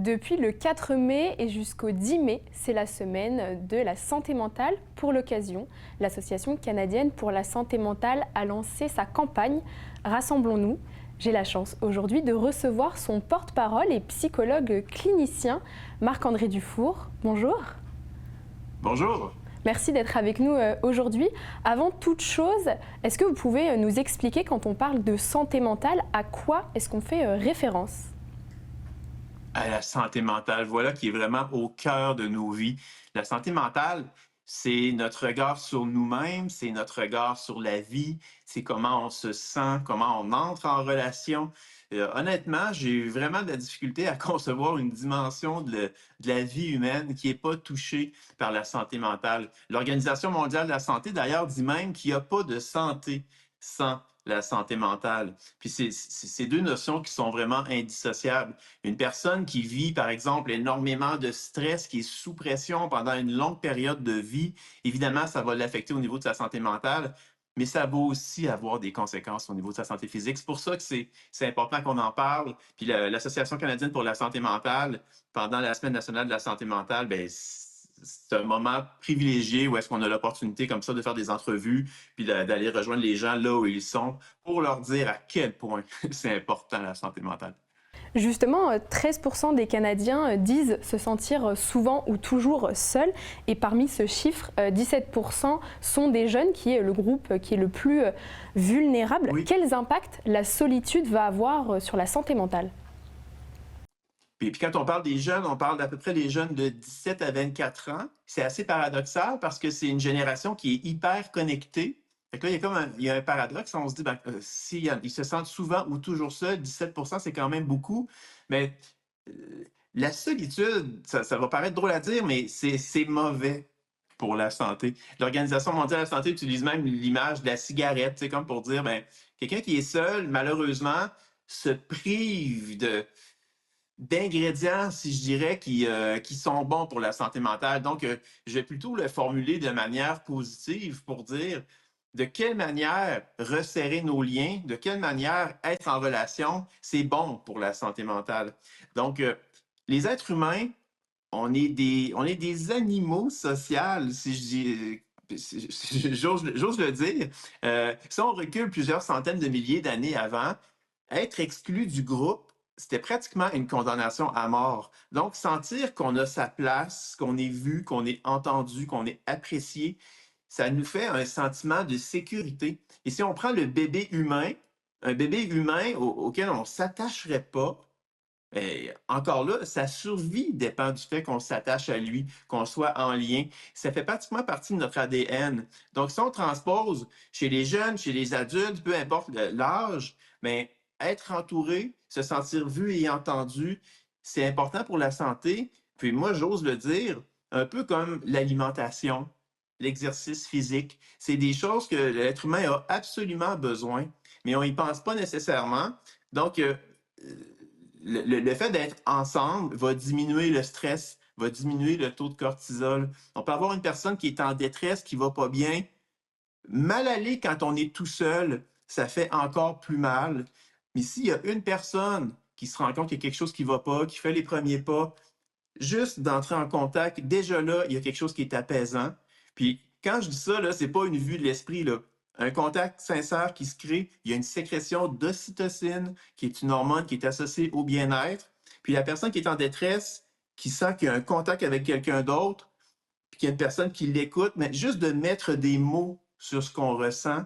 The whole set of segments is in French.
Depuis le 4 mai et jusqu'au 10 mai, c'est la semaine de la santé mentale. Pour l'occasion, l'Association canadienne pour la santé mentale a lancé sa campagne Rassemblons-nous. J'ai la chance aujourd'hui de recevoir son porte-parole et psychologue clinicien, Marc-André Dufour. Bonjour. Bonjour. Merci d'être avec nous aujourd'hui. Avant toute chose, est-ce que vous pouvez nous expliquer, quand on parle de santé mentale, à quoi est-ce qu'on fait référence ? À la santé mentale, voilà qui est vraiment au cœur de nos vies. La santé mentale, c'est notre regard sur nous-mêmes, c'est notre regard sur la vie, c'est comment on se sent, comment on entre en relation. Honnêtement, j'ai eu vraiment de la difficulté à concevoir une dimension de la vie humaine qui n'est pas touchée par la santé mentale. L'Organisation mondiale de la santé, d'ailleurs, dit même qu'il n'y a pas de santé sans la santé mentale. Puis c'est deux notions qui sont vraiment indissociables. Une personne qui vit, par exemple, énormément de stress, qui est sous pression pendant une longue période de vie, évidemment, ça va l'affecter au niveau de sa santé mentale, mais ça va aussi avoir des conséquences au niveau de sa santé physique. C'est pour ça que c'est important qu'on en parle. Puis l'Association canadienne pour la santé mentale, pendant la Semaine nationale de la santé mentale, ben, c'est un moment privilégié où est-ce qu'on a l'opportunité comme ça de faire des entrevues puis d'aller rejoindre les gens là où ils sont pour leur dire à quel point c'est important la santé mentale. Justement, 13% des Canadiens disent se sentir souvent ou toujours seuls. Et parmi ce chiffre, 17% sont des jeunes, qui est le groupe qui est le plus vulnérable. Oui. Quels impacts la solitude va avoir sur la santé mentale ? Puis quand on parle des jeunes, on parle d'à peu près des jeunes de 17 à 24 ans. C'est assez paradoxal parce que c'est une génération qui est hyper connectée. Fait que là, il y a un paradoxe. On se dit, ils se sentent souvent ou toujours seuls, 17%, c'est quand même beaucoup. Mais la solitude, ça va paraître drôle à dire, mais c'est mauvais pour la santé. L'Organisation mondiale de la santé utilise même l'image de la cigarette, c'est comme pour dire, quelqu'un qui est seul, malheureusement, se prive d'ingrédients, si je dirais, qui sont bons pour la santé mentale. Donc, je vais plutôt le formuler de manière positive pour dire de quelle manière resserrer nos liens, de quelle manière être en relation, c'est bon pour la santé mentale. Donc, les êtres humains, on est des animaux sociaux, si je dis, j'ose le dire. Si on recule plusieurs centaines de milliers d'années avant, être exclu du groupe, c'était pratiquement une condamnation à mort. Donc, sentir qu'on a sa place, qu'on est vu, qu'on est entendu, qu'on est apprécié, ça nous fait un sentiment de sécurité. Et si on prend le bébé humain, un bébé humain auquel on ne s'attacherait pas, encore là, sa survie dépend du fait qu'on s'attache à lui, qu'on soit en lien. Ça fait pratiquement partie de notre ADN. Donc, si on transpose chez les jeunes, chez les adultes, peu importe l'âge, mais être entouré, se sentir vu et entendu, c'est important pour la santé. Puis moi, j'ose le dire, un peu comme l'alimentation, l'exercice physique. C'est des choses que l'être humain a absolument besoin, mais on n'y pense pas nécessairement. Donc, le fait d'être ensemble va diminuer le stress, va diminuer le taux de cortisol. On peut avoir une personne qui est en détresse, qui va pas bien. Mal aller quand on est tout seul, ça fait encore plus mal. Mais s'il y a une personne qui se rend compte qu'il y a quelque chose qui va pas, qui fait les premiers pas, juste d'entrer en contact, déjà là, il y a quelque chose qui est apaisant. Puis quand je dis ça, là, c'est pas une vue de l'esprit, là. Un contact sincère qui se crée, il y a une sécrétion d'ocytocine, qui est une hormone qui est associée au bien-être. Puis la personne qui est en détresse, qui sent qu'il y a un contact avec quelqu'un d'autre, puis qu'il y a une personne qui l'écoute, mais juste de mettre des mots sur ce qu'on ressent,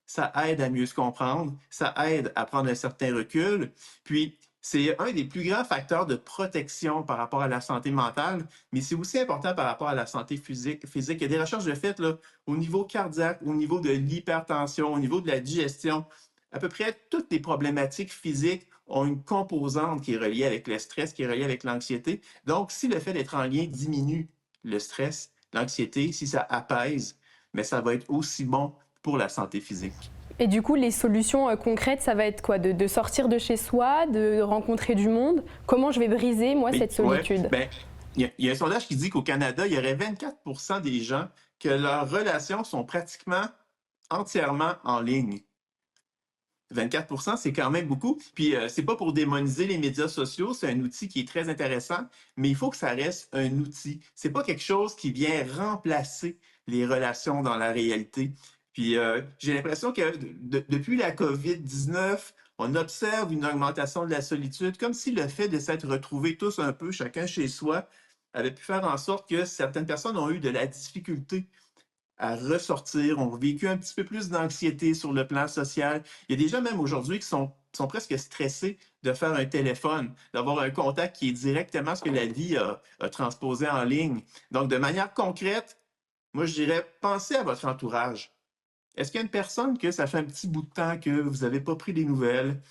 ça aide à mieux se comprendre, ça aide à prendre un certain recul. Puis, c'est un des plus grands facteurs de protection par rapport à la santé mentale, mais c'est aussi important par rapport à la santé physique. Il y a des recherches de fait là, au niveau cardiaque, au niveau de l'hypertension, au niveau de la digestion. À peu près toutes les problématiques physiques ont une composante qui est reliée avec le stress, qui est reliée avec l'anxiété. Donc, si le fait d'être en lien diminue le stress, l'anxiété, si ça apaise, mais ça va être aussi bon pour la santé physique. Et du coup, les solutions concrètes, ça va être quoi ? De sortir de chez soi, de rencontrer du monde ? Comment je vais briser, moi, cette Ouais, solitude ? il y a un sondage qui dit qu'au Canada, il y aurait 24% des gens que leurs relations sont pratiquement entièrement en ligne. 24 c'est quand même beaucoup. Puis, c'est pas pour démoniser les médias sociaux, c'est un outil qui est très intéressant, mais il faut que ça reste un outil. C'est pas quelque chose qui vient remplacer les relations dans la réalité. Puis, j'ai l'impression que depuis la COVID-19, on observe une augmentation de la solitude, comme si le fait de s'être retrouvés tous un peu, chacun chez soi, avait pu faire en sorte que certaines personnes ont eu de la difficulté à ressortir, ont vécu un petit peu plus d'anxiété sur le plan social. Il y a des gens même aujourd'hui qui sont presque stressés de faire un téléphone, d'avoir un contact qui est directement ce que la vie a transposé en ligne. Donc, de manière concrète, moi, je dirais, pensez à votre entourage. Est-ce qu'il y a une personne que ça fait un petit bout de temps que vous n'avez pas pris des nouvelles,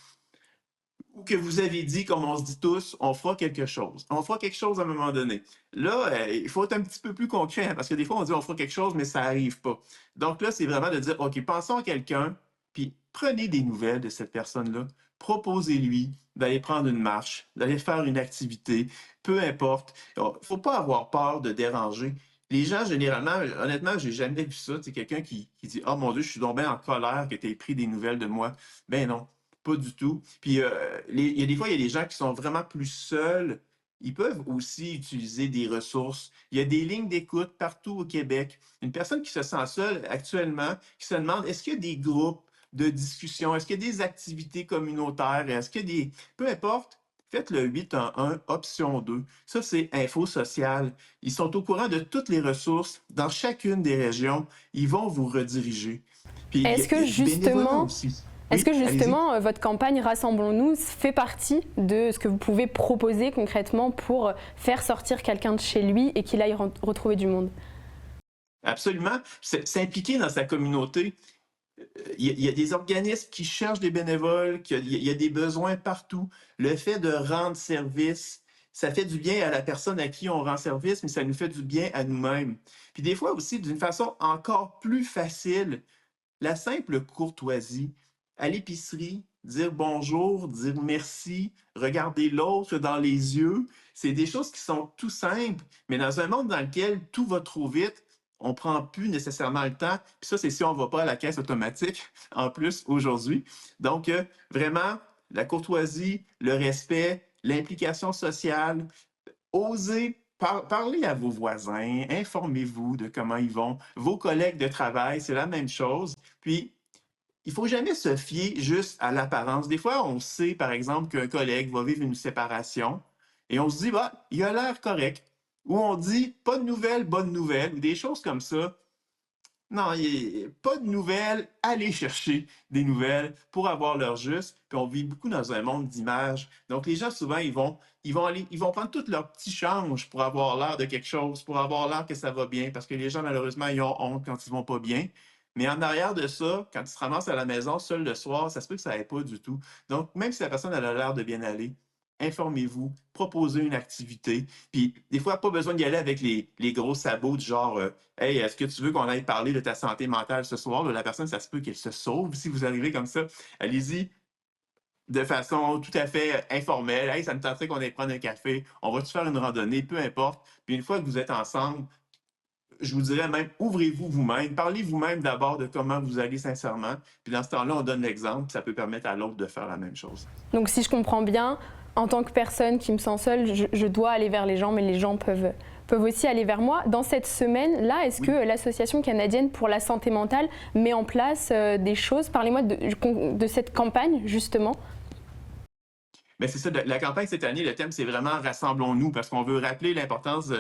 ou que vous avez dit, comme on se dit tous, on fera quelque chose. On fera quelque chose à un moment donné. Là, il faut être un petit peu plus concret, hein, parce que des fois, on dit on fera quelque chose, mais ça n'arrive pas. Donc là, c'est vraiment de dire, OK, pensons à quelqu'un, puis prenez des nouvelles de cette personne-là, proposez-lui d'aller prendre une marche, d'aller faire une activité, peu importe. Il ne faut pas avoir peur de déranger. Les gens, généralement, honnêtement, j'ai jamais vu ça. C'est quelqu'un qui dit, oh mon Dieu, je suis donc bien en colère que tu aies pris des nouvelles de moi. Ben non, pas du tout. Puis, il y a des fois, il y a des gens qui sont vraiment plus seuls. Ils peuvent aussi utiliser des ressources. Il y a des lignes d'écoute partout au Québec. Une personne qui se sent seule actuellement, qui se demande, est-ce qu'il y a des groupes de discussion? Est-ce qu'il y a des activités communautaires? Est-ce qu'il y a des... Peu importe, faites le 8 en 1, option 2. Ça, c'est Info Social. Ils sont au courant de toutes les ressources dans chacune des régions. Ils vont vous rediriger. Puis, Est-ce il y que a du bénévolat justement, aussi. est-ce que Oui, allez-y. justement votre campagne Rassemblons-nous fait partie de ce que vous pouvez proposer concrètement pour faire sortir quelqu'un de chez lui et qu'il aille retrouver du monde? Absolument. S'impliquer dans sa communauté. Il y a des organismes qui cherchent des bénévoles, il y a des besoins partout. Le fait de rendre service, ça fait du bien à la personne à qui on rend service, mais ça nous fait du bien à nous-mêmes. Puis des fois aussi, d'une façon encore plus facile, la simple courtoisie. À l'épicerie, dire bonjour, dire merci, regarder l'autre dans les yeux, c'est des choses qui sont tout simples, mais dans un monde dans lequel tout va trop vite, on ne prend plus nécessairement le temps. Puis ça, c'est si on ne va pas à la caisse automatique, en plus, aujourd'hui. Donc, vraiment, la courtoisie, le respect, l'implication sociale, osez parler à vos voisins, informez-vous de comment ils vont. Vos collègues de travail, c'est la même chose. Puis, il faut jamais se fier juste à l'apparence. Des fois, on sait, par exemple, qu'un collègue va vivre une séparation et on se dit, bah, il a l'air correct. Ou on dit, pas de nouvelles, bonne nouvelle, ou des choses comme ça. Non, pas de nouvelles, allez chercher des nouvelles pour avoir leur juste. Puis on vit beaucoup dans un monde d'images. Donc les gens, souvent, ils vont prendre tout leur petit change pour avoir l'air de quelque chose, pour avoir l'air que ça va bien, parce que les gens, malheureusement, ils ont honte quand ils vont pas bien. Mais en arrière de ça, quand ils se ramassent à la maison seul le soir, ça se peut que ça n'aille pas du tout. Donc, même si la personne elle a l'air de bien aller, informez-vous, proposez une activité. Puis, des fois, pas besoin d'y aller avec les gros sabots du genre hey, est-ce que tu veux qu'on aille parler de ta santé mentale ce soir? Là, la personne, ça se peut qu'elle se sauve si vous arrivez comme ça. Allez-y de façon tout à fait informelle. Hey, ça me tenterait qu'on aille prendre un café. On va-tu faire une randonnée? Peu importe. Puis une fois que vous êtes ensemble, je vous dirais même, ouvrez-vous vous-même. Parlez vous-même d'abord de comment vous allez sincèrement. Puis dans ce temps-là, on donne l'exemple. Ça peut permettre à l'autre de faire la même chose. Donc si je comprends bien, en tant que personne qui me sent seule, je dois aller vers les gens, mais les gens peuvent aussi aller vers moi. Dans cette semaine-là, est-ce Oui. que l'Association canadienne pour la santé mentale met en place des choses? Parlez-moi de cette campagne, justement. Mais c'est ça, la campagne cette année, le thème, c'est vraiment Rassemblons-nous, parce qu'on veut rappeler l'importance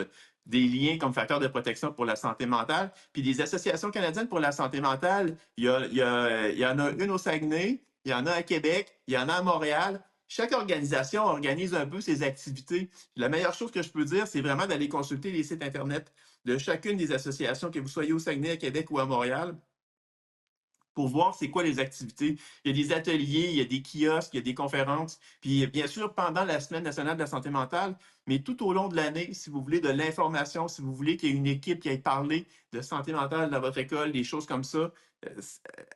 des liens comme facteur de protection pour la santé mentale. Puis des associations canadiennes pour la santé mentale, il y en a une au Saguenay, il y en a à Québec, il y en a à Montréal. Chaque organisation organise un peu ses activités. La meilleure chose que je peux dire, c'est vraiment d'aller consulter les sites Internet de chacune des associations, que vous soyez au Saguenay, à Québec ou à Montréal, pour voir c'est quoi les activités. Il y a des ateliers, il y a des kiosques, il y a des conférences. Puis bien sûr, pendant la Semaine nationale de la santé mentale, mais tout au long de l'année, si vous voulez de l'information, si vous voulez qu'il y ait une équipe qui aille parler de santé mentale dans votre école, des choses comme ça,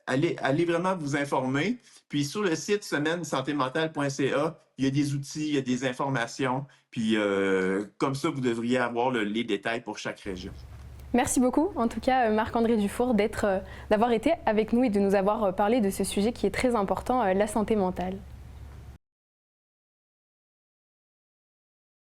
allez vraiment vous informer. Puis sur le site semaine-santé-mentale.ca, il y a des outils, il y a des informations. Puis comme ça, vous devriez avoir les détails pour chaque région. Merci beaucoup, en tout cas, Marc-André Dufour, d'avoir été avec nous et de nous avoir parlé de ce sujet qui est très important, la santé mentale.